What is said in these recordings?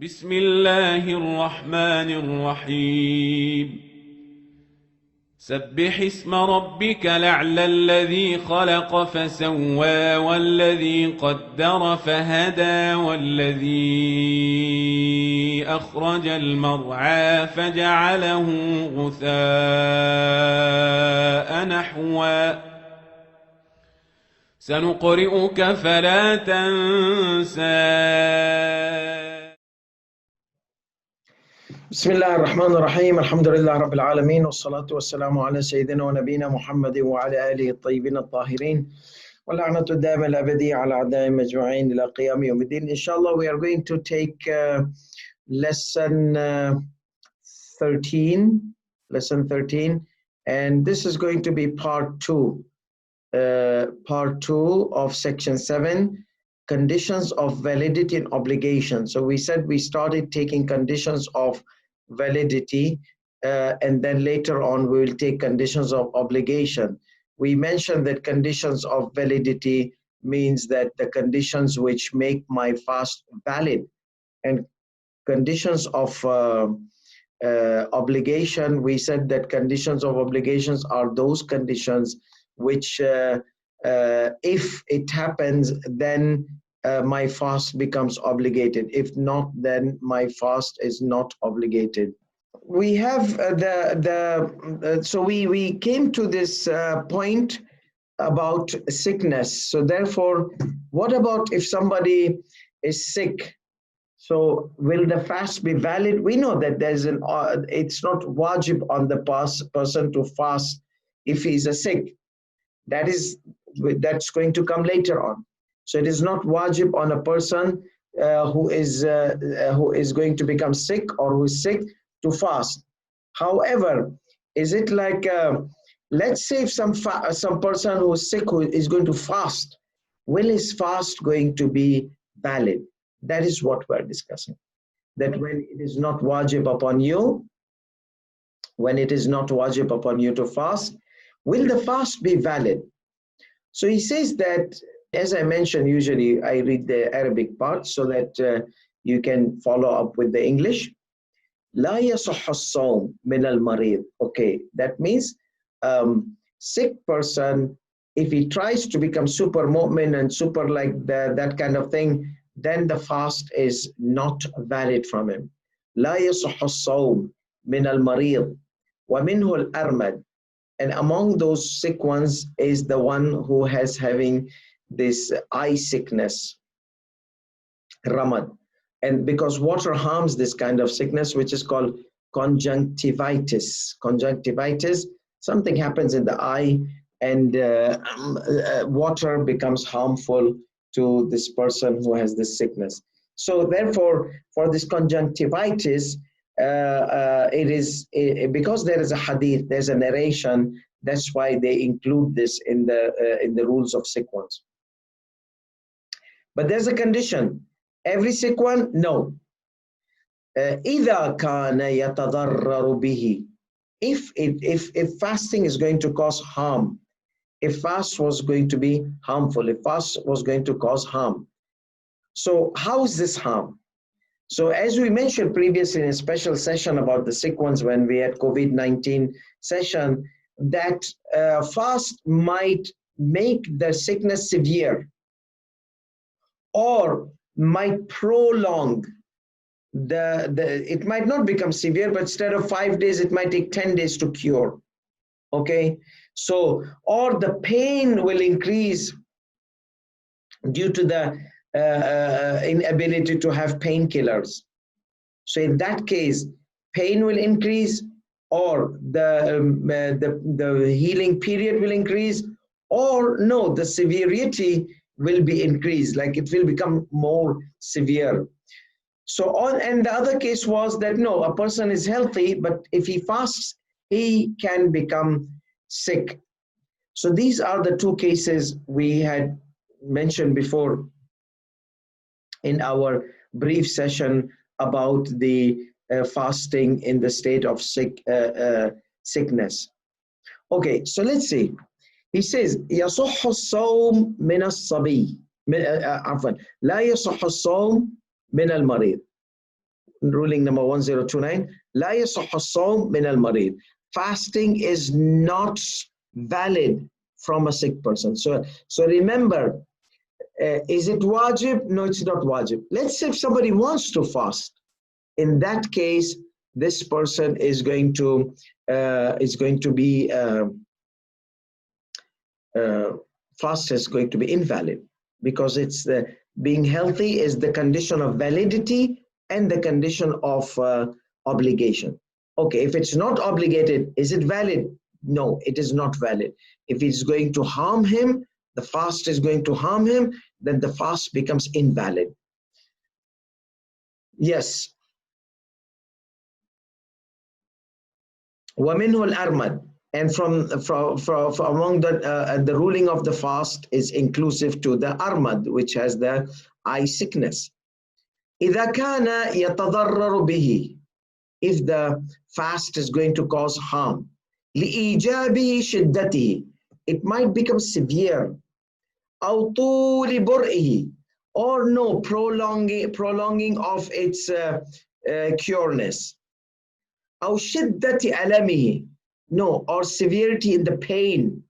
بسم الله الرحمن الرحيم سبح اسم ربك الأعلى الذي خلق فسوى والذي قدر فهدى والذي أخرج المرعى فجعله غثاء نحوا سنقرئك فلا تنسى. بسم الله الرحمن الرحيم الحمد لله رب العالمين والصلاة والسلام على سيدنا ونبينا محمد وعلى آله الطيبين الطاهرين واللعنة الدائمة الأبدية على أعدائهم أجمعين إلى قيام يوم الدين. Inshallah, we are going to take lesson 13, and this is going to be part 2 of section 7, conditions of validity and obligation. So we said we started taking conditions of validity and then later on we will take conditions of obligation. We mentioned that conditions of validity means that the conditions which make my fast valid, and conditions of obligation, we said that conditions of obligations are those conditions which if it happens then my fast becomes obligated. If not, then my fast is not obligated. We have so we came to this point about sickness. So therefore, what about if somebody is sick? So will the fast be valid? We know that there's it's not wajib on the person to fast if he's sick. That's going to come later on. So it is not wajib on a person who is going to become sick or who is sick to fast. However, is it like let's say if some person who is sick who is going to fast, will his fast going to be valid? That is what we're discussing. That when it is not wajib upon you, to fast, will the fast be valid? So he says that, as I mentioned, usually I read the Arabic part so that you can follow up with the English. لا يصح الصوم من المريض. Okay, that means sick person, if he tries to become super mu'min and super like that kind of thing, then the fast is not valid from him. لا يصح الصوم من المريض ومنه الأرمد. And among those sick ones is the one who has having this eye sickness, ramad. And because water harms this kind of sickness, which is called conjunctivitis. Conjunctivitis, something happens in the eye and water becomes harmful to this person who has this sickness. So therefore, for this conjunctivitis, because there is a hadith, there's a narration, that's why they include this in the rules of sick ones. But there's a condition. Every sick one, no. إِذَا كَانَ يَتَضَرَّرُ بِهِ. If fasting is going to cause harm, if fast was going to be harmful, if fast was going to cause harm. So how is this harm? So as we mentioned previously in a special session about the sick ones when we had COVID-19 session, that fast might make the sickness severe or might prolong it might not become severe, but instead of 5 days, it might take 10 days to cure. Okay, so or the pain will increase due to the inability to have painkillers. So in that case, pain will increase, or the healing period will increase, or no, the severity will be increased, like it will become more severe. So and the other case was that no, a person is healthy, but if he fasts, he can become sick. So these are the two cases we had mentioned before in our brief session about the fasting in the state of sickness. Okay, so let's see. He says, يصح الصوم من الصبي عفوا لا يصح الصوم من المريض. ruling number 1029, لا يصح الصوم من المريض. Fasting is not valid from a sick person. So remember, is it wajib? No, it's not wajib. Let's say if somebody wants to fast, in that case, this person is going to be fast is going to be invalid, because it's the being healthy is the condition of validity and the condition of obligation. Okay, if it's not obligated, is it valid? No, it is not valid. If it's going to harm him, the fast is going to harm him, then the fast becomes invalid. Yes. وَمِنْهُ الْأَرْمَدِ. And from among the ruling of the fast is inclusive to the armad, which has the eye sickness. إِذَا كَانَ يَتَضَرَّرُ بِهِ. If the fast is going to cause harm. لِإِيجَابِهِ شِدَّتِهِ. It might become severe. أَوْ طُولِ بُرْئِهِ. Or no, prolonging of its cureness. أَوْ شِدَّةِ أَلَمِهِ. No, or severity in the pain.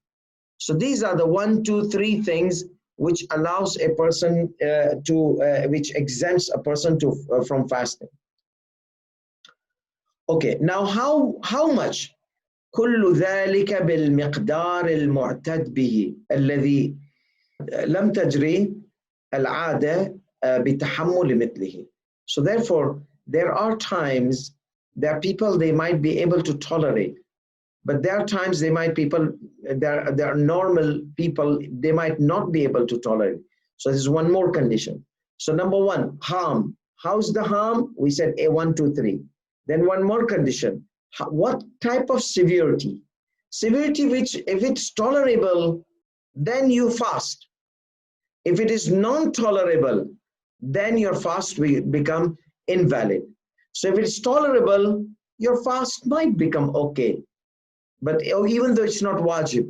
So these are the 1, 2, 3 things which allows a person which exempts a person from fasting. Okay, now how much? كل ذلك بالمقدار المعتد به الذي لم تجري العادة بتحمل مثله. So therefore, there are times there are people they might be able to tolerate, but there are times there are normal people they might not be able to tolerate. So this is one more condition. So number 1, harm. How's the harm? We said A, 1, 2, 3. Then one more condition. What type of severity? Severity which, if it's tolerable, then you fast. If it is non-tolerable, then your fast will become invalid. So if it's tolerable, your fast might become okay. But even though it's not wajib,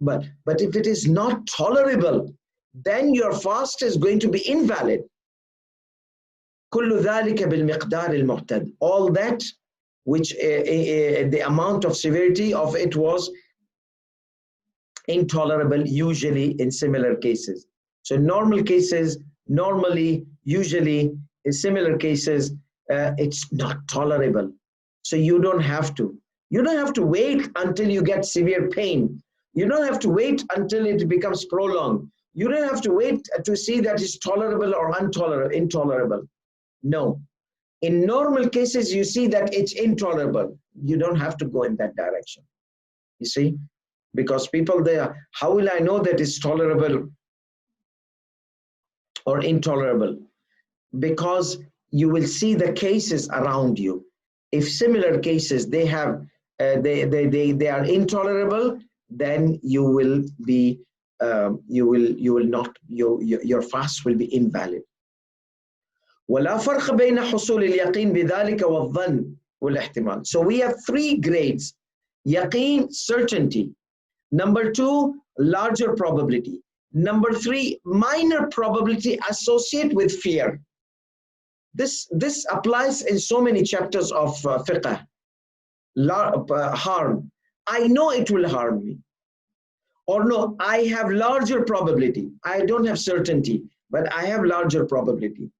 but if it is not tolerable, then your fast is going to be invalid. كل ذلك بالمقدار المعتد. All that which the amount of severity of it was intolerable, usually in similar cases. So in normal cases, usually in similar cases, it's not tolerable. So you don't have to wait until you get severe pain. You don't have to wait until it becomes prolonged. You don't have to wait to see that it's tolerable or intolerable. No. In normal cases, you see that it's intolerable. You don't have to go in that direction. You see? Because people there, how will I know that it's tolerable or intolerable? Because you will see the cases around you. If similar cases they have they are intolerable, then you will be your fast will be invalid. ولا فرق بين حصول اليقين بذلك والظن والاحتمال. So we have 3 grades. Yaqeen, certainty. Number 2, larger probability. Number 3, minor probability associated with fear. This applies in so many chapters of fiqh. Harm. I know it will harm me. Or no, I have larger probability. I don't have certainty, but I have larger probability.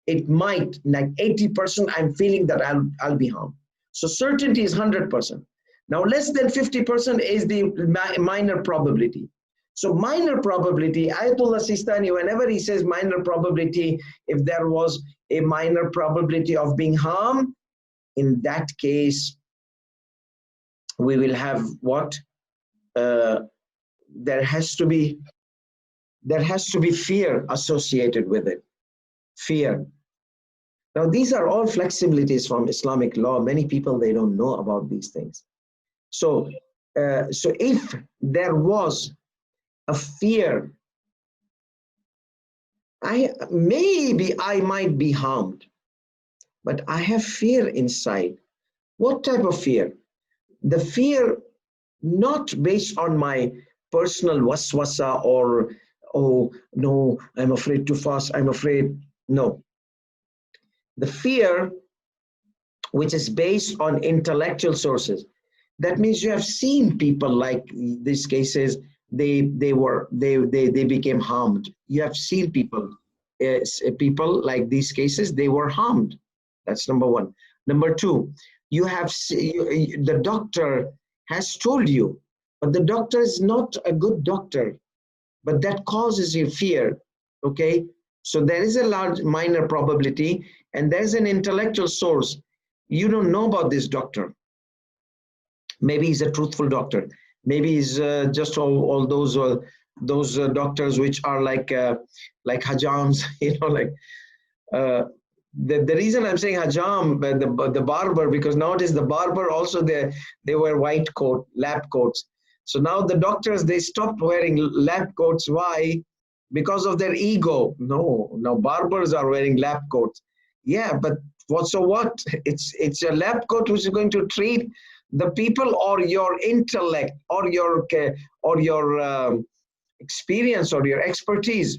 It might, like 80%, I'm feeling that I'll be harmed. So certainty is 100%. Now less than 50% is the minor probability. So minor probability, Ayatollah Sistani, whenever he says minor probability, if there was a minor probability of being harmed, in that case, we will have what? There has to be fear associated with it. Fear. Now these are all flexibilities from Islamic law. Many people, they don't know about these things. So if there was a fear, maybe I might be harmed, but I have fear inside. What type of fear? The fear not based on my personal waswasa or, oh no, I'm afraid to fast, I'm afraid. No. The fear which is based on intellectual sources. That means you have seen people like these cases, they became harmed. You have seen people, people like these cases, they were harmed. That's number one. Number two, the doctor has told you, but the doctor is not a good doctor, but that causes you fear. Okay, so there is a large minor probability, and there's an intellectual source. You don't know about this doctor. Maybe he's a truthful doctor. Maybe he's just all those doctors which are like hajams, like the reason I'm saying hajam, the barber, because nowadays the barber also they wear white coat, lab coats. So now the doctors, they stopped wearing lab coats. Why? Because of their ego. No, now barbers are wearing lab coats. Yeah, but what? It's a lab coat which is going to treat the people, or your intellect, or your experience, or your expertise.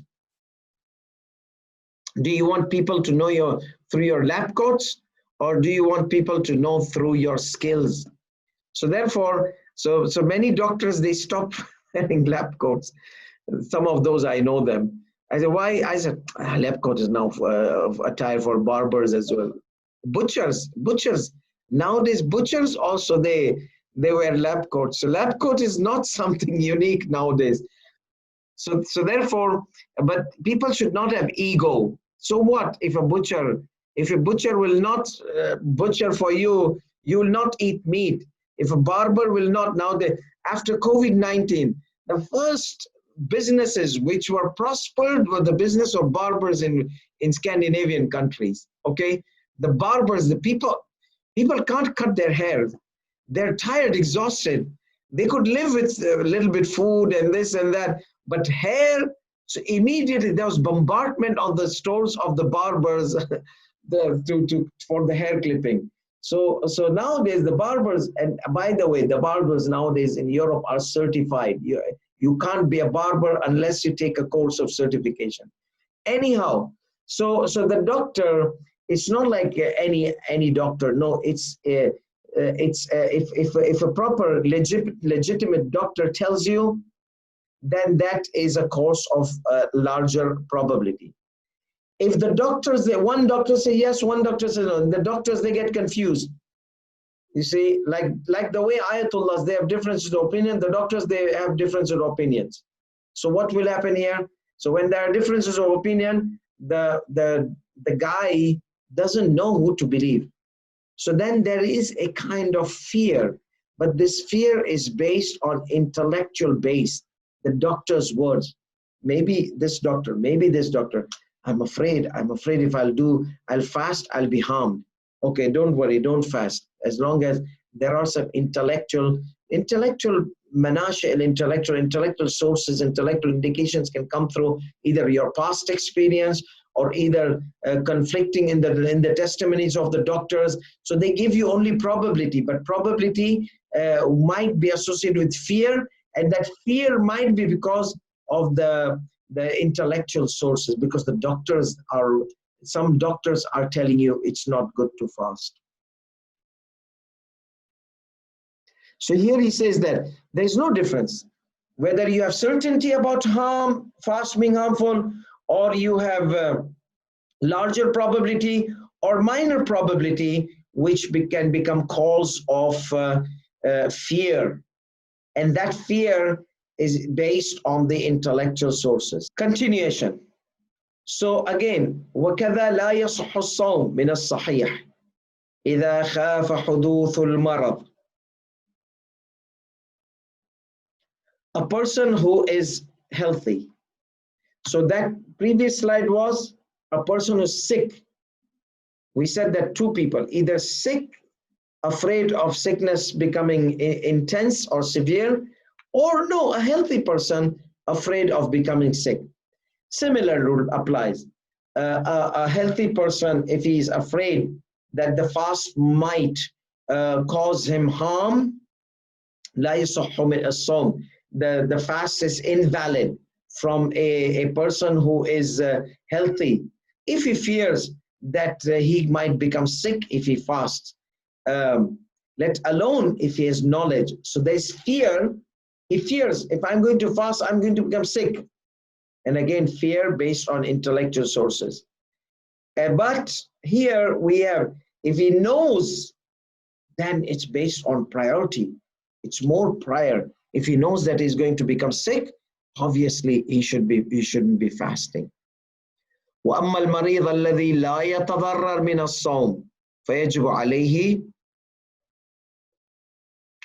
Do you want people to know you through your lab coats, or do you want people to know through your skills? So therefore, so many doctors, they stop wearing lab coats. Some of those, I know them. I said, why? I said, lab coat is now attire for barbers as well. Butchers. Nowadays, butchers also, they wear lab coats. So lab coat is not something unique nowadays. So therefore, but people should not have ego. So what if a butcher will not butcher for you, you will not eat meat. If a barber will not, after COVID-19, the first businesses which were prospered were the business of barbers in Scandinavian countries. Okay, the barbers, the people can't cut their hair. They're tired, exhausted. They could live with a little bit food and this and that, but hair. So immediately there was bombardment on the stores of the barbers for the hair clipping. So nowadays the barbers, and by the way, the barbers nowadays in Europe are certified. You can't be a barber unless you take a course of certification. Anyhow, so the doctor, it's not like any doctor. No, it's if a proper legitimate doctor tells you, then that is a course of larger probability. If the doctors, one doctor say yes, one doctor says no, the doctors, they get confused. You see, like the way Ayatullahs, they have differences of opinion, the doctors, they have differences of opinions. So what will happen here? So when there are differences of opinion, the guy doesn't know who to believe. So then there is a kind of fear, but this fear is based on intellectual base. The doctor's words, maybe this doctor, I'm afraid if I'll fast, I'll be harmed. Okay, don't worry, don't fast. As long as there are some intellectual intellectual sources, intellectual indications can come through either your past experience or either conflicting in the testimonies of the doctors. So they give you only probability, but probability might be associated with fear, and that fear might be because of the intellectual sources, because some doctors are telling you it's not good to fast. So here he says that there's no difference whether you have certainty about fast being harmful, or you have larger probability or minor probability, which can become cause of fear. And that fear is based on the intellectual sources. Continuation. So again, وَكَذَا لَا يَصُحُ الصَّوْمُ مِنَ الصَّحِيحِ إِذَا خَافَ حُدُوثُ الْمَرَضِ. A person who is healthy. So that previous slide was a person who's sick. We said that two people, either sick, afraid of sickness becoming intense or severe, or no, a healthy person afraid of becoming sick. Similar rule applies. A healthy person, if he is afraid that the fast might cause him harm, لا يصح من الصوم. The fast is invalid from a person who is healthy. If he fears that he might become sick if he fasts, let alone if he has knowledge. So there's fear. He fears, if I'm going to fast, I'm going to become sick. And again, fear based on intellectual sources. But here we have, if he knows, then it's based on priority. It's more prior. If he knows that he's going to become sick, obviously he shouldn't be fasting. وأما المريض الذي لا يتضرر من الصوم فيجب عليه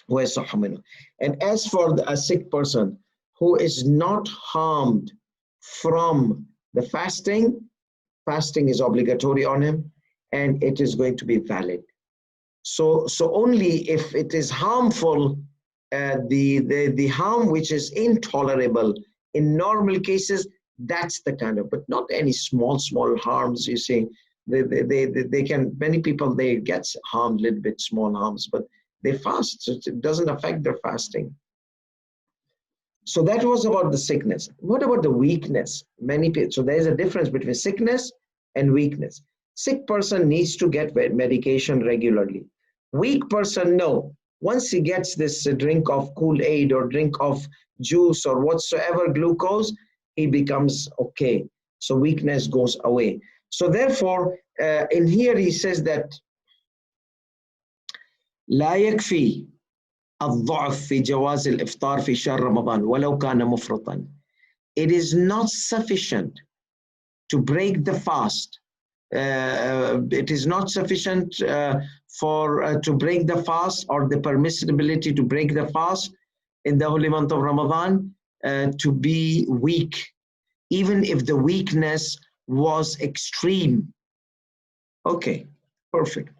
ويصح منه. And as for a sick person who is not harmed from the fasting, fasting is obligatory on him and it is going to be valid. So only if it is harmful, the harm which is intolerable in normal cases, that's the kind of, but not any small harms. You see, they can, many people, they get harmed a little bit, small harms, but they fast, so it doesn't affect their fasting. So that was about the sickness. What about the weakness? Many people, so there's a difference between sickness and weakness. Sick person needs to get medication regularly. Weak person, no. Once he gets this drink of Kool-Aid or drink of juice or whatsoever glucose, he becomes okay. So weakness goes away. So therefore, in here he says that لا يكفي الضعف في جواز الإفطار في شهر رمضان ولو كان مفرطا. It is not sufficient to break the fast. It is not sufficient to break the fast, or the permissibility to break the fast in the holy month of Ramadan to be weak, even if the weakness was extreme. Okay, perfect.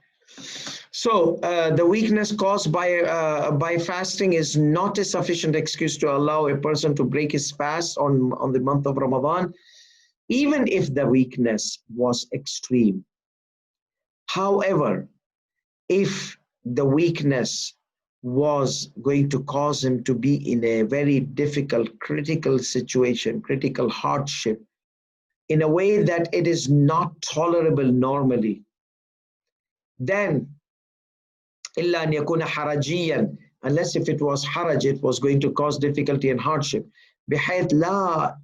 So the weakness caused by fasting is not a sufficient excuse to allow a person to break his fast on the month of Ramadan, even if the weakness was extreme. However, if the weakness was going to cause him to be in a very difficult, critical situation, critical hardship, in a way that it is not tolerable normally, then إلا أن يكون حرجيا, unless if it was haraj, it was going to cause difficulty and hardship, بحيث لا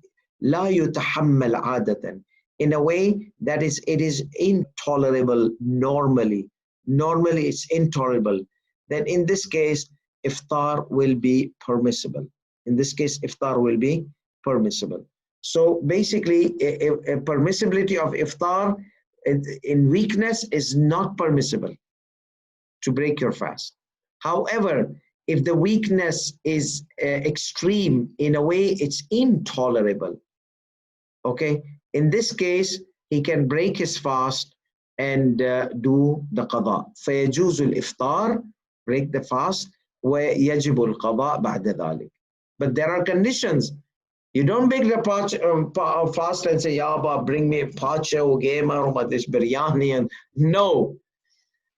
يتحمل عادة, in a way that it is intolerable normally. Normally it's intolerable. Then in this case, iftar will be permissible. In this case, iftar will be permissible. So basically, a permissibility of iftar in weakness is not permissible to break your fast. However, if the weakness is extreme, in a way it's intolerable, okay, in this case he can break his fast and do the qada. فيجوز الإفطار, break the fast, ويجب القضاء بعد ذلك. But there are conditions. You don't break the fast and say, Ya Abba, bring me pacha or gamer or this biryani. And no,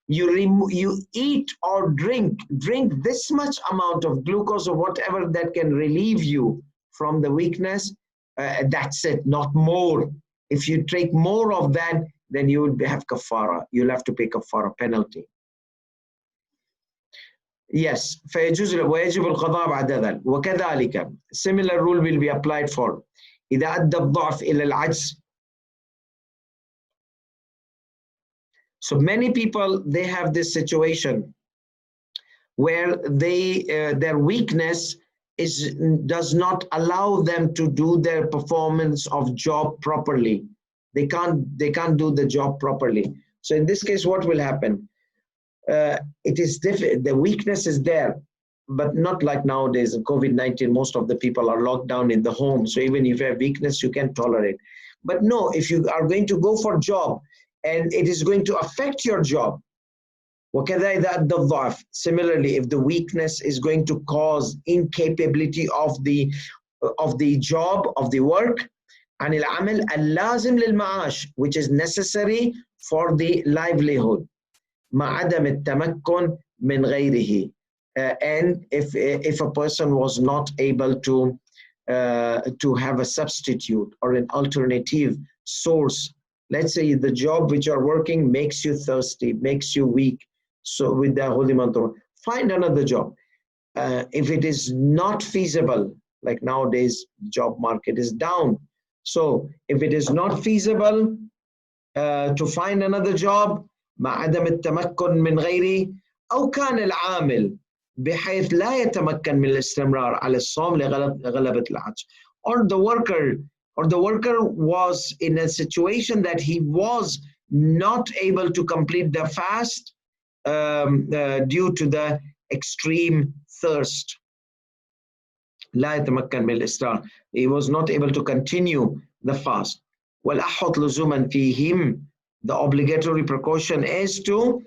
you eat or drink this much amount of glucose or whatever that can relieve you from the weakness. That's it, not more. If you take more of that, then you would have kafara. You'll have to pay kafara penalty. Yes, فيجوز ويجب القضاء بعد ذلك. وكذلك, similar rule will be applied for إذا أدى الضعف إلى العجز. So many people, they have this situation where their weakness does not allow them to do their performance of job properly. They can't do the job properly. So in this case, what will happen? It is difficult. The weakness is there, but not like nowadays in COVID-19. Most of the people are locked down in the home. So even if you have weakness, you can tolerate. But no, if you are going to go for job and it is going to affect your job, similarly, if the weakness is going to cause incapability of the job, of the work, عن العمل اللازم للمعاش, which is necessary for the livelihood, مع عدم التمكن من غيره, and if a person was not able to have a substitute or an alternative source. Let's say the job which you're working makes you thirsty, makes you weak. So with the holy month, find another job. If it is not feasible, like nowadays, job market is down. So if it is not feasible to find another job مع عدم التمكن من غيره أو كان العامل بحيث لا يتمكن من الاستمرار على الصوم لغلبة العطش, or the worker was in a situation that he was not able to complete the fast due to the extreme thirst. لا يتمكن من الاستمرار, he was not able to continue the fast. والأحوط لزوما فيهم, the obligatory precaution is to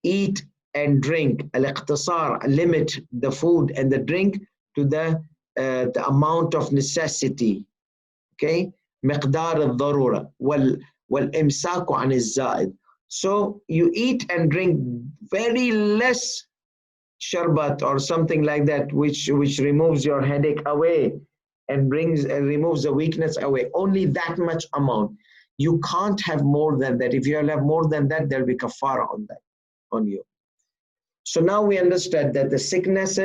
eat and drink. الاقتصار, limit the food and the drink to the amount of necessity. Okay, مقدار الضرورة والإمساك عن الزائد. So you eat and drink very less sharbat or something like that, which removes your headache away and removes the weakness away. Only that much amount. You can't have more than that. If you have more than that, there'll be kafara on you. So now we understand that the sickness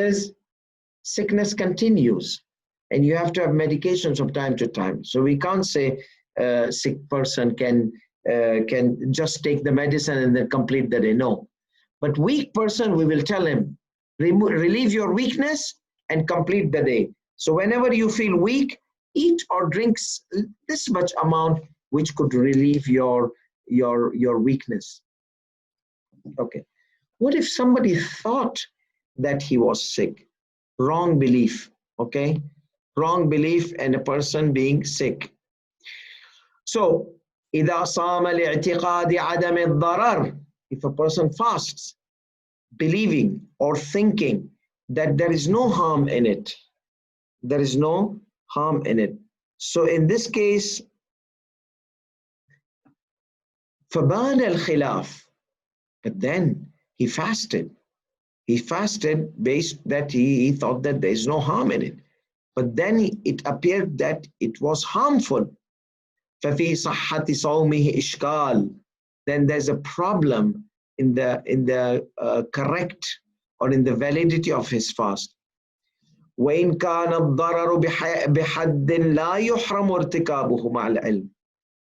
continues, and you have to have medications from time to time. So we can't say a sick person can just take the medicine and then complete the day. No. But weak person, we will tell him, relieve your weakness and complete the day. So whenever you feel weak, eat or drink this much amount which could relieve your weakness. Okay. What if somebody thought that he was sick? Wrong belief. Okay. Wrong belief and a person being sick. So إذا صام لاعتقاد عدم الضرر, if a person fasts believing or thinking that there is no harm in it, there is no harm in it. So in this case, فبان الخلاف, but then he fasted based that he thought that there is no harm in it, but then it appeared that it was harmful. ففي صحة صومه إشكال, then there's a problem in the correct or in the validity of his fast. وإن كان الضرر بحد لا يحرم ارتكابه مع العلم,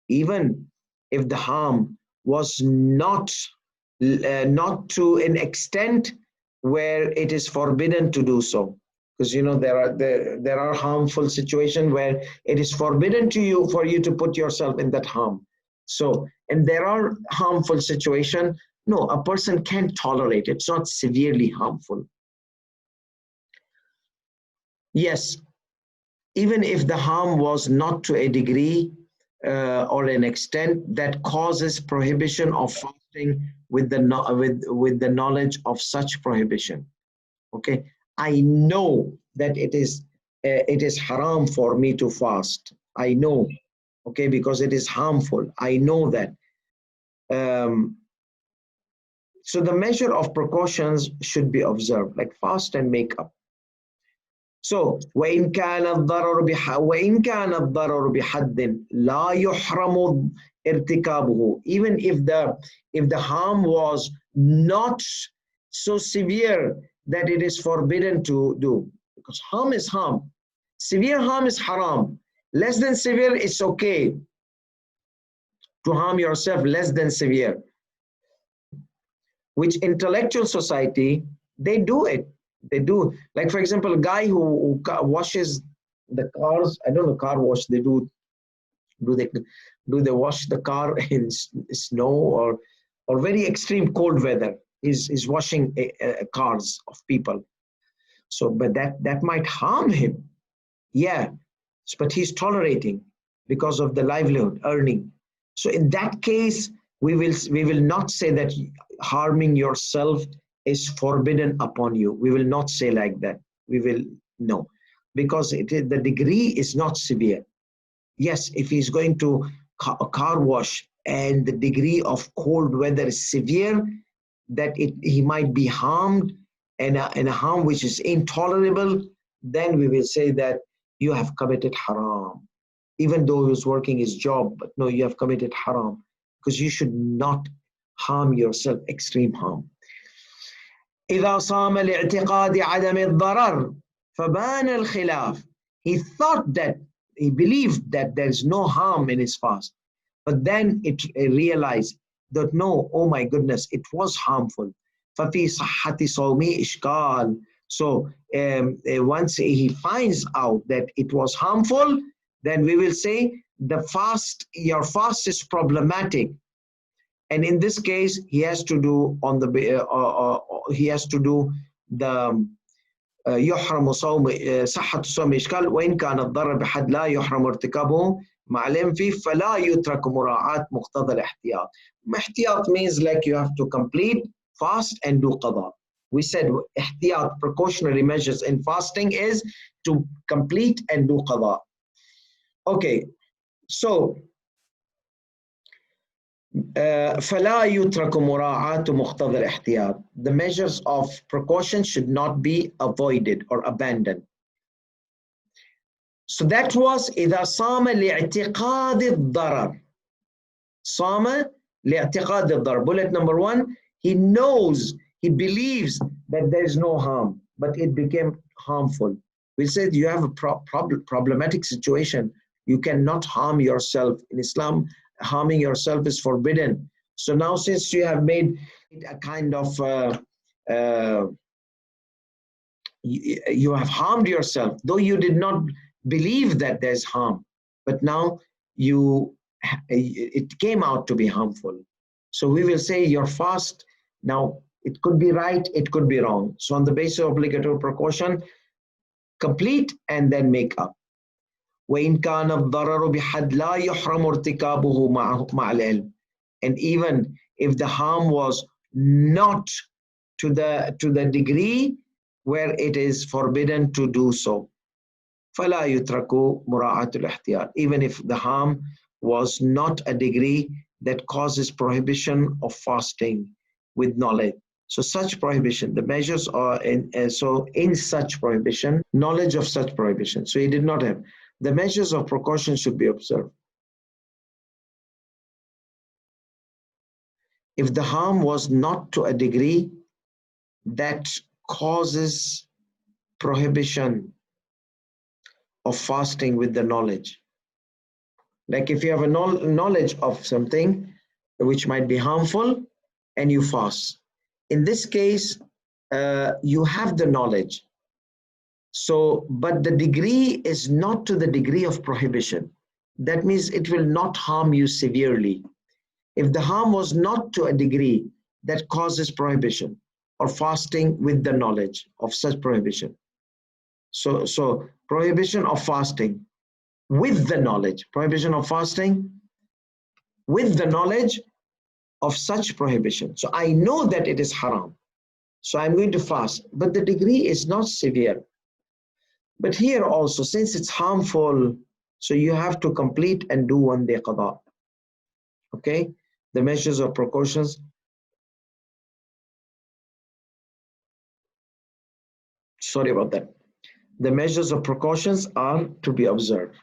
even if the harm was not to an extent where it is forbidden to do so, because you know there are harmful situations where it is forbidden to you for you to put yourself in that harm. So, and there are harmful situations, no, a person can't tolerate it. It's not severely harmful. Yes, even if the harm was not to a degree or an extent that causes prohibition of fasting with the knowledge of such prohibition. Okay, I know that it is haram for me to fast. I know, okay, because it is harmful. I know that. So the measure of precautions should be observed, like fast and make up. So وإن كان الضرر بحد لا يحرم ارتكابه, even if the harm was not so severe that it is forbidden to do, because harm is harm. Severe harm is haram. Less than severe, it's okay to harm yourself less than severe. Which intellectual society, they do it. They do. Like, for example, a guy who washes the cars, I don't know, car wash, they do they wash the car in snow or very extreme cold weather, is washing cars of people. So, but that might harm him. Yeah, but he's tolerating because of the livelihood, earning. So in that case, we will not say that harming yourself is forbidden upon you. We will not say like that. We will no, because the degree is not severe. Yes, if he's going to a car wash and the degree of cold weather is severe, that he might be harmed and a harm which is intolerable, then we will say that you have committed haram. Even though he was working his job, but no, you have committed haram, because you should not harm yourself, extreme harm. إذا صام لاعتقاد عدم الضرر فبان الخلاف. He thought that, he believed that there is no harm in his fast, but then it realized that no, oh my goodness, it was harmful. ففي صحة صومه إشكال. So once he finds out that it was harmful, then we will say your fast is problematic. And in this case, he has to do the يحرم صوم صحة الصوم إشكال وإن كان الضرر بحد لا يحرم ارتكابه مع العلم فيه فلا يترك مراعاة مقتضى الاحتياط. احتياط means like you have to complete, fast and do qada. We said احتياط, precautionary measures in fasting is to complete and do qada. Okay, so فلا يترك مراعاة مقتضى الاحتياط. The measures of precaution should not be avoided or abandoned. So that was إذا صام لاعتقاد الضرر. صام لاعتقاد الضرر. Bullet number 1, he knows, he believes that there is no harm, but it became harmful. We said you have a problematic situation. You cannot harm yourself. In Islam, harming yourself is forbidden. So now since you have made it a kind of you have harmed yourself, though you did not believe that there's harm, but now it came out to be harmful. So we will say your fast, now it could be right, it could be wrong. So on the basis of obligatory precaution, complete and then make up. وإن كان الضرر بحد لا يحرم ارتكابه مع العلم. And even if the harm was not to the degree where it is forbidden to do so. فلا يترك مراعاة الاحتياط. Even if the harm was not a degree that causes prohibition of fasting with knowledge. So such prohibition, the measures are in such prohibition, knowledge of such prohibition. So he did not have. The measures of precaution should be observed. If the harm was not to a degree that causes prohibition of fasting with the knowledge. Like if you have a knowledge of something which might be harmful and you fast. In this case, you have the knowledge. So, but the degree is not to the degree of prohibition. That means it will not harm you severely. If the harm was not to a degree that causes prohibition or fasting with the knowledge of such prohibition. So prohibition of fasting with the knowledge, prohibition of fasting with the knowledge of such prohibition. So I know that it is haram. So I'm going to fast, but the degree is not severe. But here also, since it's harmful, so you have to complete and do one day qada. Okay? The measures of precautions. Sorry about that. The measures of precautions are to be observed.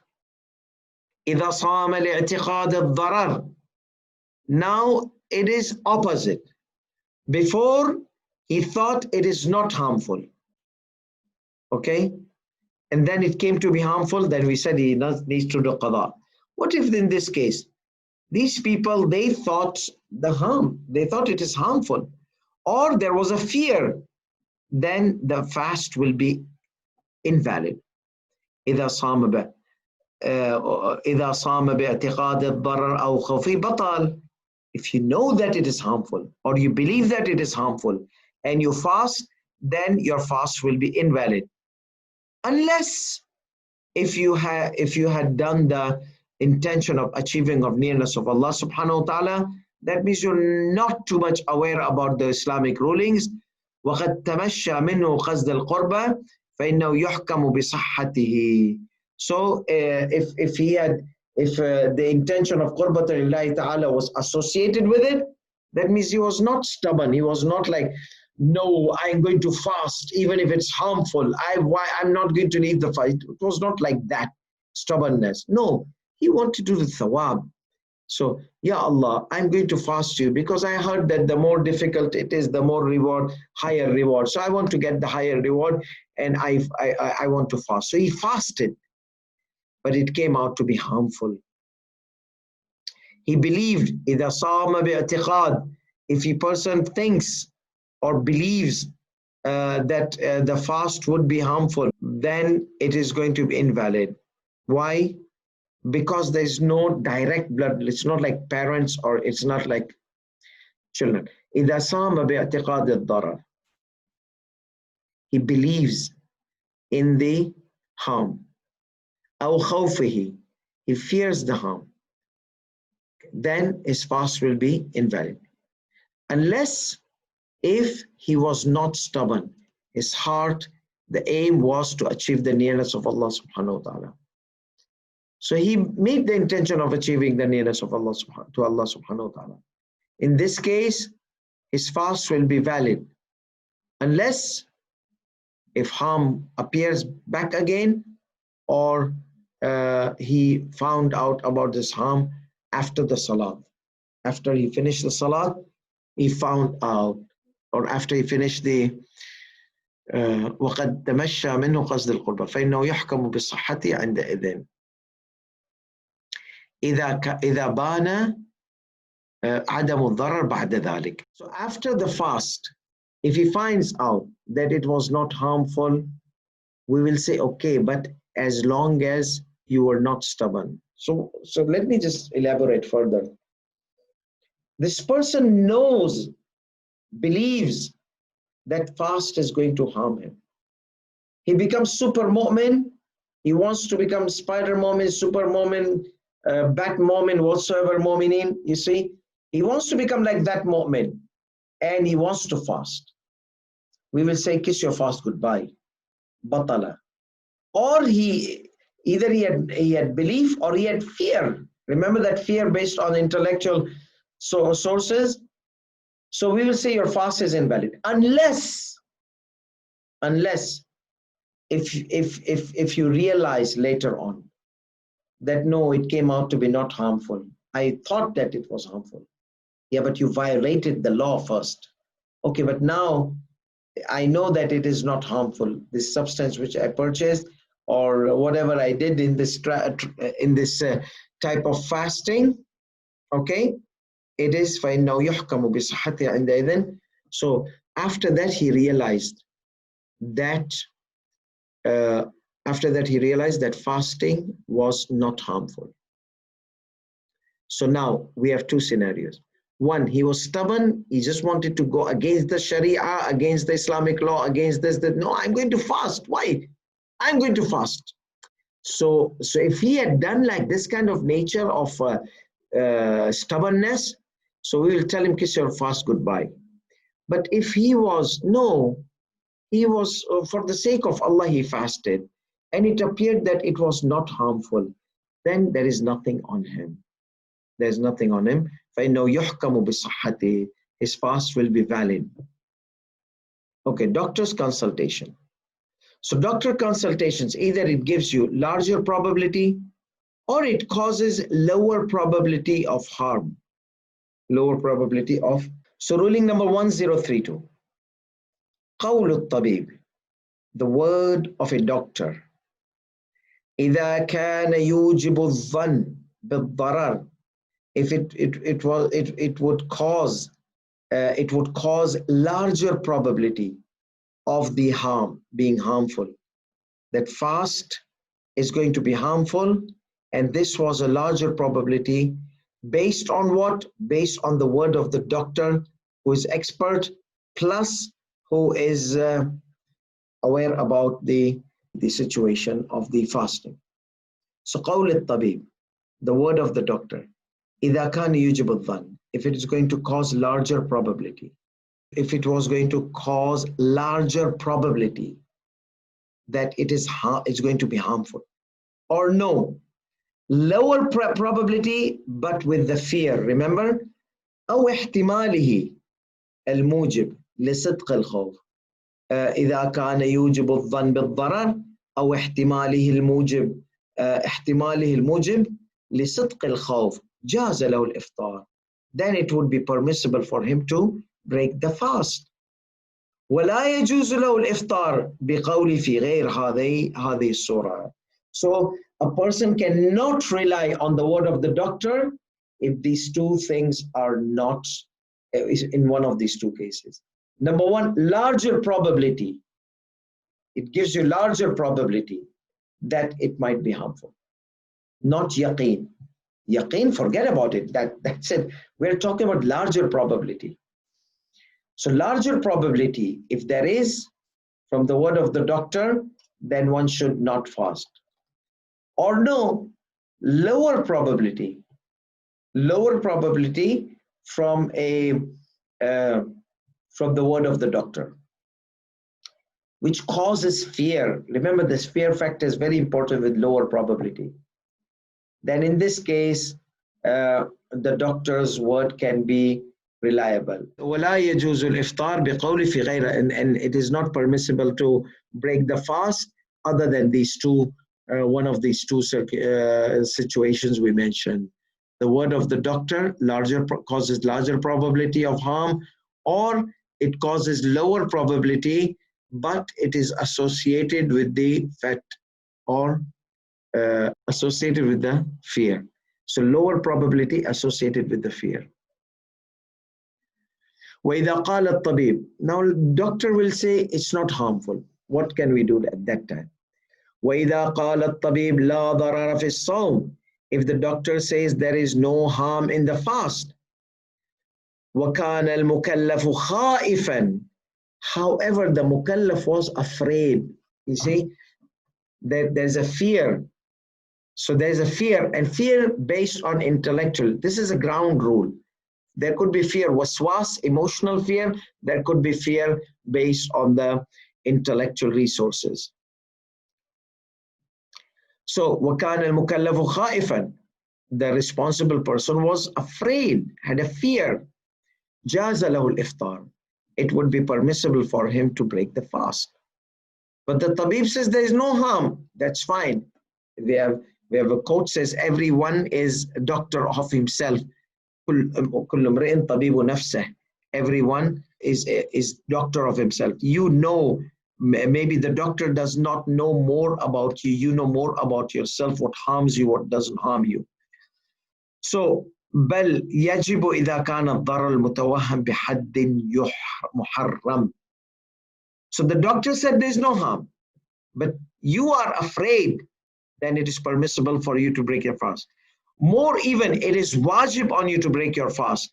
إذا صام لاعتقاد الضرر. Now it is opposite. Before he thought it is not harmful. Okay? And then it came to be harmful, then we said he needs to do qada. What if in this case, these people, they thought they thought it is harmful, or there was a fear, then the fast will be invalid. إذا صام باعتقاد الضرر أو خوفه بطل. If you know that it is harmful, or you believe that it is harmful, and you fast, then your fast will be invalid. Unless if you had done the intention of achieving of nearness of Allah subhanahu wa ta'ala, that means you're not too much aware about the Islamic rulings. وَقَدْ تَمَشَّى مِنْهُ قَصْدَ الْقُرْبَى فَإِنَّهُ يُحْكَمُ بِصَحَّتِهِ. So if the intention of qurbat lillahi ta'ala was associated with it, that means he was not stubborn. He was not like, no, I'm going to fast even if it's harmful. I'm not going to leave the fight. It was not like that stubbornness. No, he wanted to do the thawab. So, Ya Allah, I'm going to fast you because I heard that the more difficult it is, the more reward, higher reward. So I want to get the higher reward, and I want to fast. So he fasted, but it came out to be harmful. He believed, إِذَا صَامَ بِاعْتِقَادٍ, if a person thinks or believes that the fast would be harmful, then it is going to be invalid. Why? Because there's no direct blood. It's not like parents, or it's not like children. إِذَا صَامَ بِاعْتِقَادِ الضَّرَرِ, he believes in the harm. أَوْ خَوْفِهِ, he fears the harm. Then his fast will be invalid. Unless if he was not stubborn, his heart, the aim was to achieve the nearness of Allah subhanahu wa ta'ala. So he made the intention of achieving the nearness of Allah subhanahu wa ta'ala. In this case, his fast will be valid, unless if harm appears back again, or he found out about this harm after the salat. After he finished the salat, he found out, or after he finished the وقد تمشى منه قصد القربة فإنه يحكم بالصحة عندئذ إذا بان عدم الضرر بعد ذلك. So after the fast, if he finds out that it was not harmful, we will say, okay, but as long as you were not stubborn. So let me just elaborate further. This person knows, believes that fast is going to harm him. He becomes super mu'min. He wants to become spider mu'min, super mu'min, bat mu'min, whatsoever mu'minin, you see. He wants to become like that mu'min, and he wants to fast. We will say, kiss your fast goodbye. Batala. Or either he had belief, or he had fear. Remember that fear based on intellectual sources. So we will say your fast is invalid, unless if you realize later on that no, it came out to be not harmful. I thought that it was harmful. Yeah, but you violated the law first. Okay, but now I know that it is not harmful. This substance which I purchased, or whatever I did in this type of fasting, okay, it is fine. Now يحكم بصحته عندئذ. So after that he realized that fasting was not harmful. So now we have two scenarios. One, he was stubborn. He just wanted to go against the Sharia, against the Islamic law, against this, that. No, I'm going to fast. Why? I'm going to fast. So if he had done like this kind of nature of stubbornness, so we will tell him, kiss your fast goodbye. But if he was, for the sake of Allah, he fasted, and it appeared that it was not harmful, then there is nothing on him. There's nothing on him. فَإِنَّهُ يُحْكَمُ بِصَحَّتِهِ. His fast will be valid. Okay, doctor's consultation. So doctor consultations, either it gives you larger probability, or it causes lower probability of harm. Lower probability of. So ruling number 1032. قول الطبيب, the word of a doctor. إذا كان يوجب الظن بالضرر, if it would cause larger probability of the harm, being harmful. That fast is going to be harmful, and this was a larger probability based on what? Based on the word of the doctor, who is expert, plus who is aware about the situation of the fasting. So قول الطبيب, the word of the doctor. إذا كان يوجب الظن, if it is going to cause larger probability, if it was going to cause larger probability that it's going to be harmful, or no, lower probability but with the fear. Remember, أو احتماله الموجب لصدق الخوف. إذا كان يوجب الظن بالضرر أو احتماله الموجب لصدق الخوف. جاز له الإفطار. Then it would be permissible for him to break the fast. ولا يجوز له الإفطار بقول في غير هذه الصورة. So a person cannot rely on the word of the doctor if these two things are not in one of these two cases. Number one, larger probability. It gives you larger probability that it might be harmful. Not yaqeen. Yaqeen, forget about it. That's it. We're talking about larger probability. So larger probability, if there is from the word of the doctor, then one should not fast. Or no, lower probability from from the word of the doctor, which causes fear. Remember, this fear factor is very important with lower probability. Then in this case, the doctor's word can be reliable. ولا يجوز الإفطار بقول في غير, and it is not permissible to break the fast other than these two, one of these two situations we mentioned. The word of the doctor causes larger probability of harm, or it causes lower probability, but it is associated with the fact or associated with the fear. So lower probability associated with the fear. وَإِذَا قَالَ الطَّبِيب. Now doctor will say it's not harmful. What can we do at that time? وَإِذَا قَالَ الطَّبِيب لَا ضَرَرَ فِي الصَّوْمِ. If the doctor says there is no harm in the fast. وَكَانَ الْمُكَلَّفُ خَائِفًا. However, the mukallaf was afraid. You see, there's a fear. So there's a fear, and fear based on intellectual. This is a ground rule. There could be fear, waswas, emotional fear. There could be fear based on the intellectual resources. So, وَكَانَ الْمُكَلَّفُ خَائِفًا. The responsible person was afraid, had a fear. جَازَ لَهُ الْإِفْطَارِ. It would be permissible for him to break the fast. But the tabib says there is no harm. That's fine. We have a quote says, everyone is a doctor of himself. Everyone is doctor of himself. You know, maybe the doctor does not know more about you. You know more about yourself, what harms you, what doesn't harm you. So, بل يجب إذا كان الضرر المتوهم بحد محرم. So the doctor said there is no harm, but you are afraid, then it is permissible for you to break your fast. More even, it is wajib on you to break your fast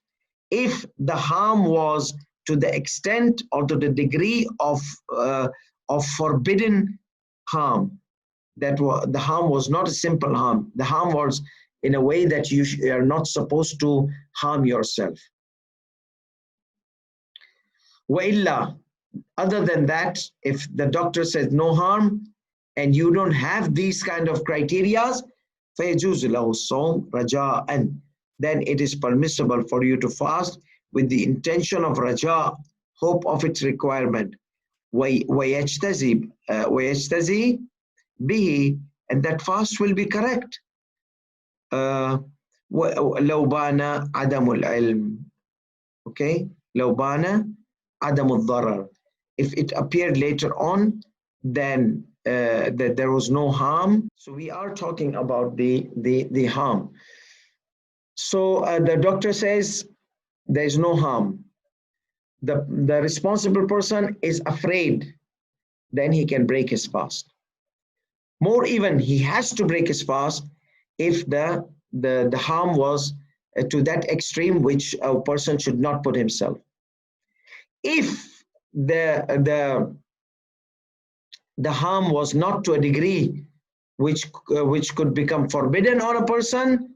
if the harm was to the extent or to the degree of forbidden harm. That the harm was not a simple harm. The harm was in a way that you are not supposed to harm yourself. وَإِلَّا, other than that, if the doctor says no harm and you don't have these kind of criteria, فَيَجُوزُ لَهُ الصَّوْمُ رَجَاءً. Then it is permissible for you to fast with the intention of raja, hope of its requirement. وَيَجْتَزِي بِهِ, and that fast will be correct. لو بان عدم العلم. Okay, لو بان عدم الضرر. If it appeared later on, then that there was no harm. So we are talking about the harm. So the doctor says there is no harm. The responsible person is afraid, then he can break his fast. More even, he has to break his fast if the harm was to that extreme which a person should not put himself. If the harm was not to a degree which could become forbidden on a person,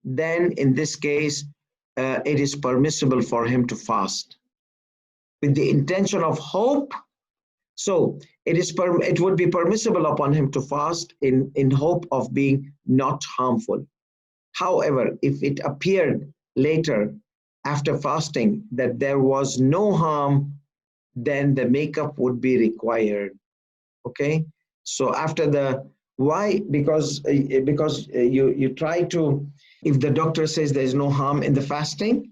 then in this case it is permissible for him to fast with the intention of hope. So it would be permissible upon him to fast in hope of being not harmful. However, if it appeared later after fasting that there was no harm, then the makeup would be required. Okay, so after the why, because you try to If the doctor says there is no harm in the fasting,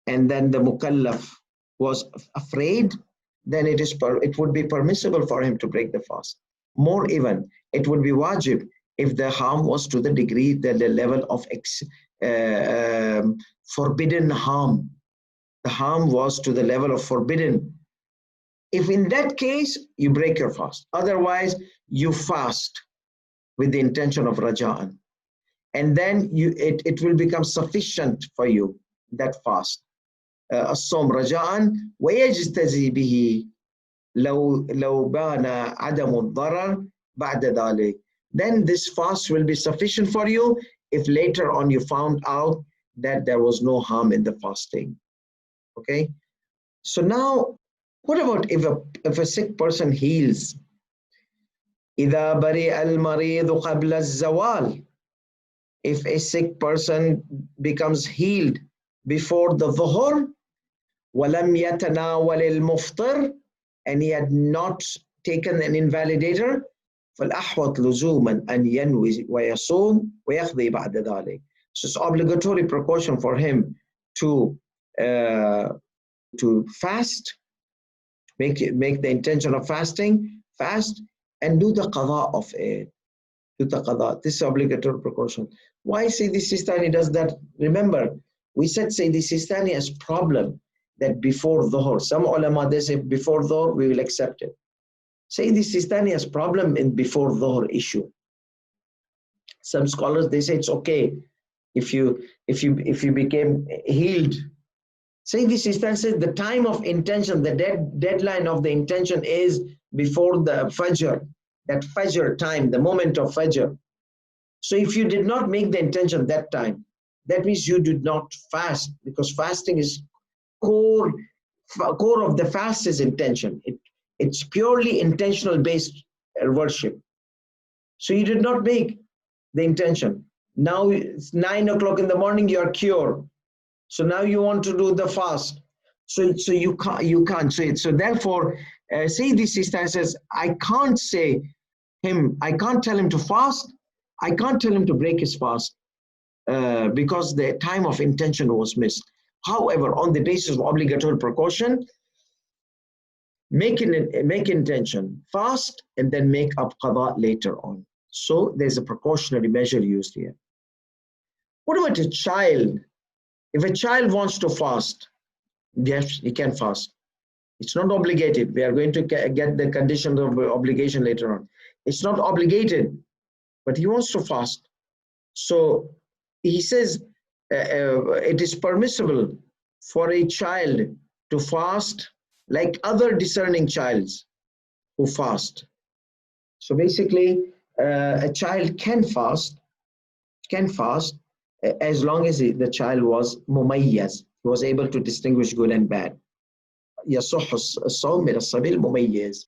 and then the mukallaf was afraid, then it would be permissible for him to break the fast. More even, it would be wajib if the harm was to the degree that the level of forbidden harm. The harm was to the level of forbidden. If in that case, you break your fast. Otherwise, you fast with the intention of raja'an. And then it will become sufficient for you, that fast. الصوم رجاء ويجتزي به لو بان عدم الضرر بعد ذلك. Then this fast will be sufficient for you if later on you found out that there was no harm in the fasting. Okay, so now what about if a sick person heals? إذا برئ المريض قبل الزوال. If a sick person becomes healed before the dhuhr, ولم يتناول المفطر, and he had not taken an invalidator, فالأحوط لزوما أن ينوي ويصوم ويقضي بعد ذلك. So it's obligatory precaution for him to fast, make the intention of fasting, fast, and do the qada of it. Do the qada. This is obligatory precaution. Why Sayyidi Sistani does that? Remember, we said Sayyidi Sistani has problem that before dhuhr. Some ulama, they say before dhuhr, we will accept it. Sayyidi Sistani has problem in before dhuhr issue. Some scholars, they say it's okay if you became healed. Sayyidi Sistani says the time of intention, the deadline of the intention is before the fajr, that fajr time, the moment of fajr. So if you did not make the intention that time, that means you did not fast, because fasting is core of the fast is intention. It's purely intentional based worship. So you did not make the intention. Now it's 9 o'clock in the morning, you are cured. So now you want to do the fast. So you can't say it. So therefore, Sayyidi Sistani says, I can't tell him to fast. I can't tell him to break his fast because the time of intention was missed. However, on the basis of obligatory precaution, make intention, fast, and then make up qada later on. So there's a precautionary measure used here. What about a child? If a child wants to fast, yes, he can fast. It's not obligated. We are going to get the conditions of obligation later on. It's not obligated, but he wants to fast. So he says it is permissible for a child to fast like other discerning childs who fast. So basically, a child can fast as long as the child was mumayyaz, he was able to distinguish good and bad. يصح الصوم من الصبي المميز.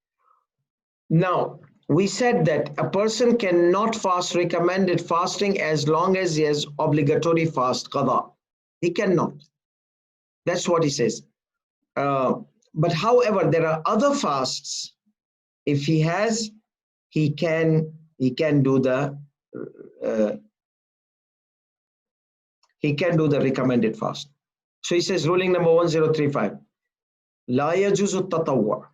Now, we said that a person cannot fast recommended fasting as long as he has obligatory fast, qada. He cannot. That's what he says. But however, there are other fasts. If he has, he can do the recommended fast. So he says, ruling number 1035. لا يجوز التطوع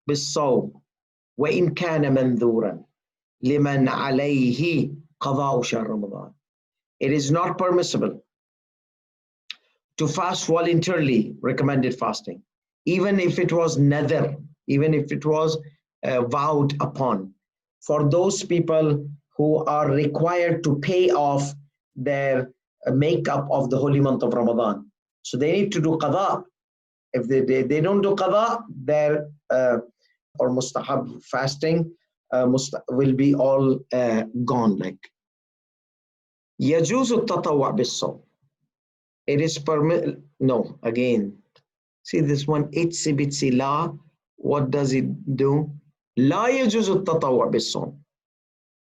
بالصوم وإن كان منذورا لمن عليه قضاء شهر رمضان. It is not permissible to fast voluntarily, recommended fasting, even if it was nadhar, even if it was vowed upon, for those people who are required to pay off their makeup of the holy month of Ramadan. So they need to do qada. If they don't do qada, their or mustahab fasting will be all gone. Like يجوز التطوع بالصوم. It is permitted. No, again, see this one, itsy bitsy la. What does it do? لا يجوز التطوع بالصوم.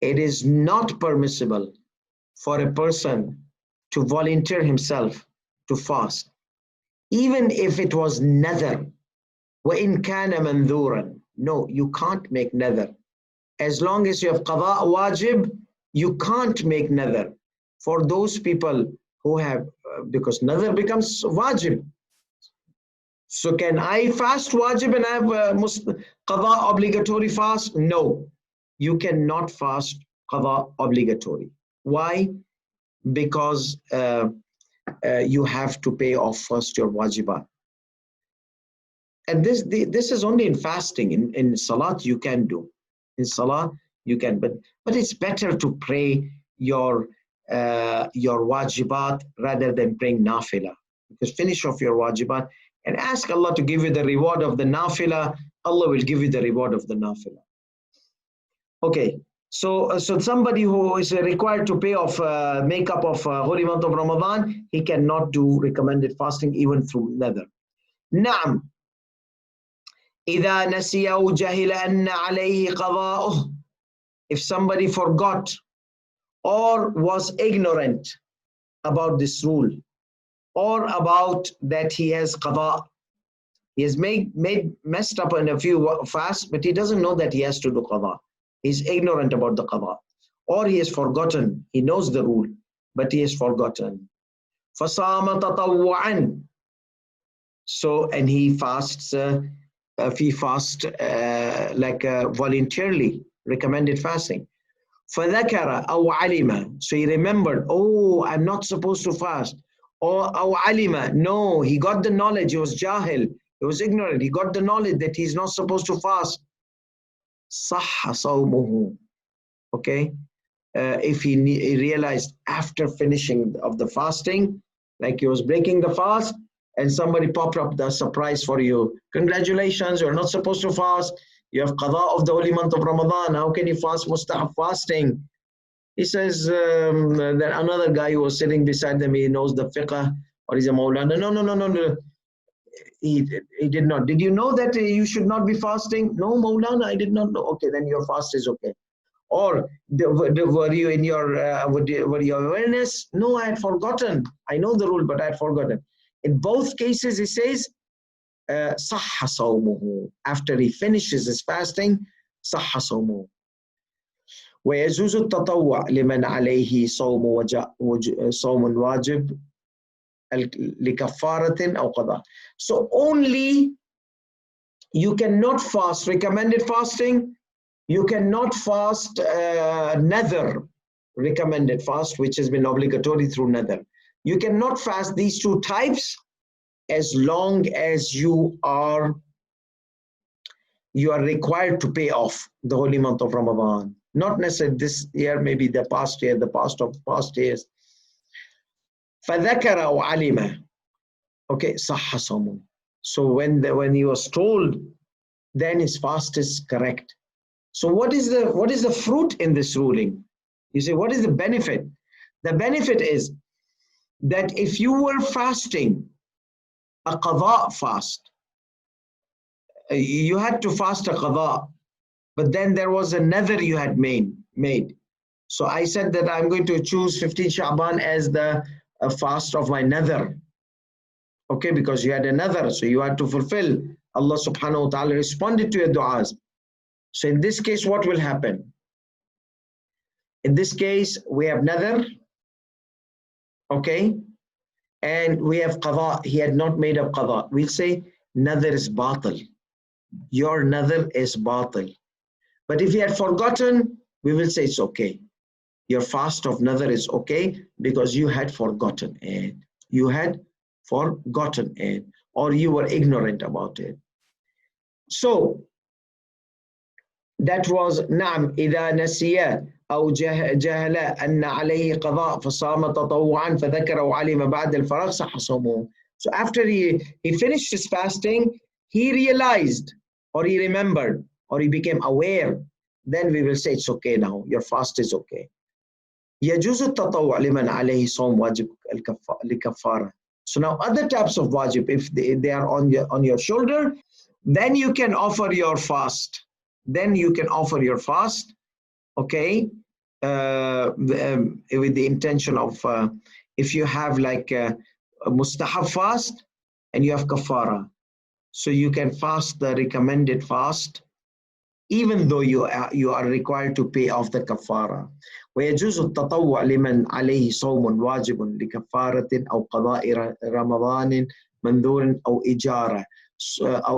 It is not permissible for a person to volunteer himself to fast, even if it was nadhar. وإن كان منذورا. No, you can't make nadhar. As long as you have qada wajib, you can't make nadhar. For those people who have, because nadar becomes wajib. So can I fast wajib and have qada obligatory fast? No, you cannot fast qada obligatory. Why? Because you have to pay off first your wajibat. And this is only in fasting. In salat you can do. In salah you can, but it's better to pray your wajibat rather than praying nafila. Because finish off your wajibat and ask Allah to give you the reward of the nafila. Allah will give you the reward of the nafila. Okay, so somebody who is required to pay off makeup of holy month of Ramadan, he cannot do recommended fasting even through nadar. Naam. إذا نسي أو جهل أن عليه قضاؤه. If somebody forgot or was ignorant about this rule, or about that he has qada, he has messed up in a few fasts, but he doesn't know that he has to do qada. He's ignorant about the qada, or he has forgotten. He knows the rule, but he has forgotten. فَصَامَ تَطَوُّعًا. So, and he fasts. If he fasts voluntarily, recommended fasting. فَذَكَرَ أَوْ عَلِمَ. So he remembered, oh, I'm not supposed to fast. Or أَوْ عَلِمَ. No, he got the knowledge. He was jahil. He was ignorant. He got the knowledge that he's not supposed to fast. صَحَّ صَوْمُهُ. Okay. If he realized after finishing of the fasting, like he was breaking the fast, and somebody popped up the surprise for you. Congratulations, you're not supposed to fast. You have qada of the holy month of Ramadan. How can you fast mustahab fasting? He says that another guy who was sitting beside them, he knows the fiqh, or he's a maulana. No. He did not. Did you know that you should not be fasting? No, maulana, I did not know. Okay, then your fast is okay. Or were you in your were your awareness? No, I had forgotten. I know the rule, but I had forgotten. In both cases, he says, صَحَّ صَوْمُهُ. After he finishes his fasting, صَحَّ صَوْمُهُ. وَيَجُوزُ التَّطَوُّعُ لِمَنْ عَلَيْهِ صَوْمٌ وَاجِبٌ لِكَفَّارَةٍ أَوْ قَضَاءٍ. So only you cannot fast recommended fasting. You cannot fast nadar, recommended fast, which has been obligatory through nadar. You cannot fast these two types as long as you are required to pay off the holy month of Ramadan. Not necessarily this year, maybe the past year, the past of past years. فَذَكَرَ وَعَلِمَ. Okay, صَحَّ صَوْمُهُ. So when he was told, then his fast is correct. So what is the fruit in this ruling? You say, what is the benefit? The benefit is that if you were fasting a qada fast, you had to fast a qada, but then there was a nadar you had made. So I said that I'm going to choose 15 Sha'ban as the fast of my nadar. Okay, because you had a nadar, so you had to fulfill. Allah subhanahu wa ta'ala responded to your du'as. So in this case, what will happen? In this case, we have nadar, okay, and we have qada. He had not made up qada. We'll say nadar is batil. Your nadar is batil. But if he had forgotten, we will say it's okay. Your fast of nadar is okay because you had forgotten it. You had forgotten it, or you were ignorant about it. So that was نعم إذا نسي أو جهل أن عليه قضاء فصام تطوعا فذكر وعلم بعد الفراغ صح صومه. So after he finished his fasting, he realized, or he remembered, or he became aware, then we will say it's okay now, your fast is okay. يجوز التطوع لمن عليه صوم واجب لكفارة. So now other types of wajib, if they are on your shoulder, then you can offer your fast. Then you can offer your fast, okay, with the intention of, if you have like a mustahab fast and you have kafara. So you can fast the recommended fast, even though you are required to pay off the kafara. ويجوز التطوع لمن عليه صوم واجب لكفارة أو قضاء رمضان منذور أو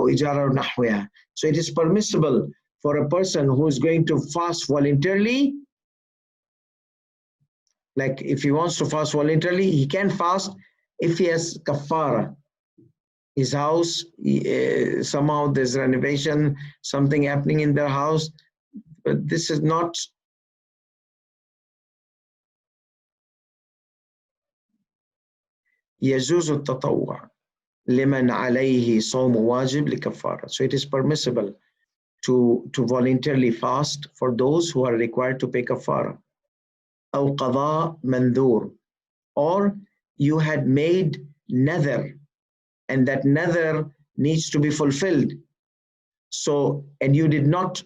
إجارة نحوها. So it is permissible for a person who is going to fast voluntarily, like if he wants to fast voluntarily, he can fast if he has kafara. His house, somehow there's renovation, something happening in their house, but this is not. يجوز التطوع لمن عليه صوم واجب لكفارة. So it is permissible to voluntarily fast for those who are required to pay kafara. أو قضاء منذور, or you had made nether and that nether needs to be fulfilled. So, and you did not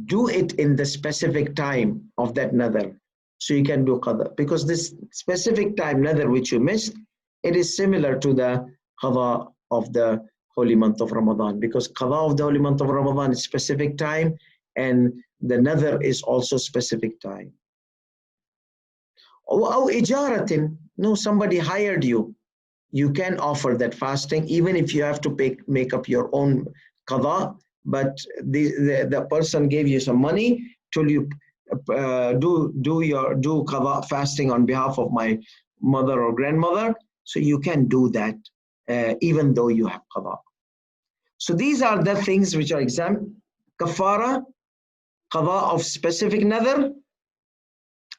do it in the specific time of that nether. So you can do qada, because this specific time nether which you missed, it is similar to the qada of the holy month of Ramadan, because qada of the holy month of Ramadan is specific time and the nether is also specific time. أو إجارة, no, somebody hired you. You can offer that fasting even if you have to make up your own qada, but the person gave you some money, told you do qada fasting on behalf of my mother or grandmother, so you can do that even though you have qada. So these are the things which are examined: kafara, qada of specific nadhr,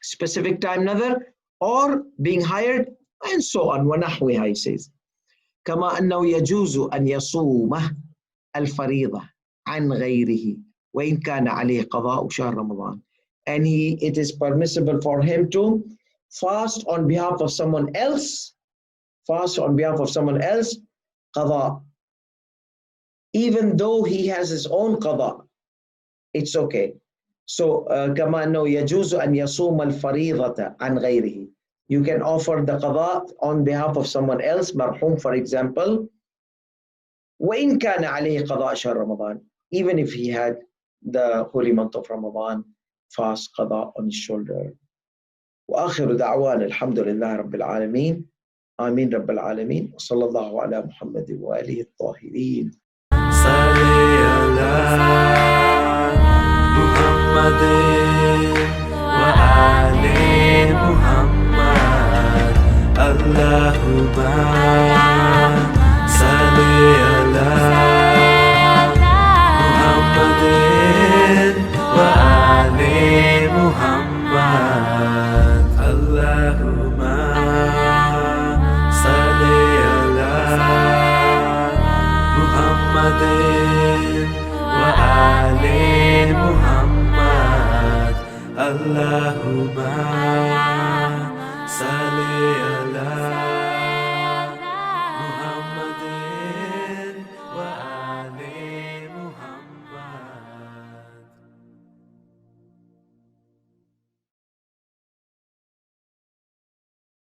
specific time nadhr, or being hired, and so on. ونحوها, he says. كما أنه يجوز أن يصوم الفريضة عن غيره وإن كان عليه قضاء شهر رمضان. And it is permissible for him to fast on behalf of someone else, qada, even though he has his own qada. It's okay. So كما أنه يجوز أن يصوم الفريضة عن غيره. You can offer the qada on behalf of someone else, marhum for example, وإن كان عليه قضاء شهر رمضان, even if he had the holy month of Ramadan fast qada on his shoulder. وآخر دعوانا الحمد لله رب العالمين. آمين رب العالمين. وصلى الله على محمد وآله الطاهرين. صلي على محمد وآل محمد. اللهم صل على محمد وآل محمد. اللهم صل على محمد وآل محمد. اللهم صل على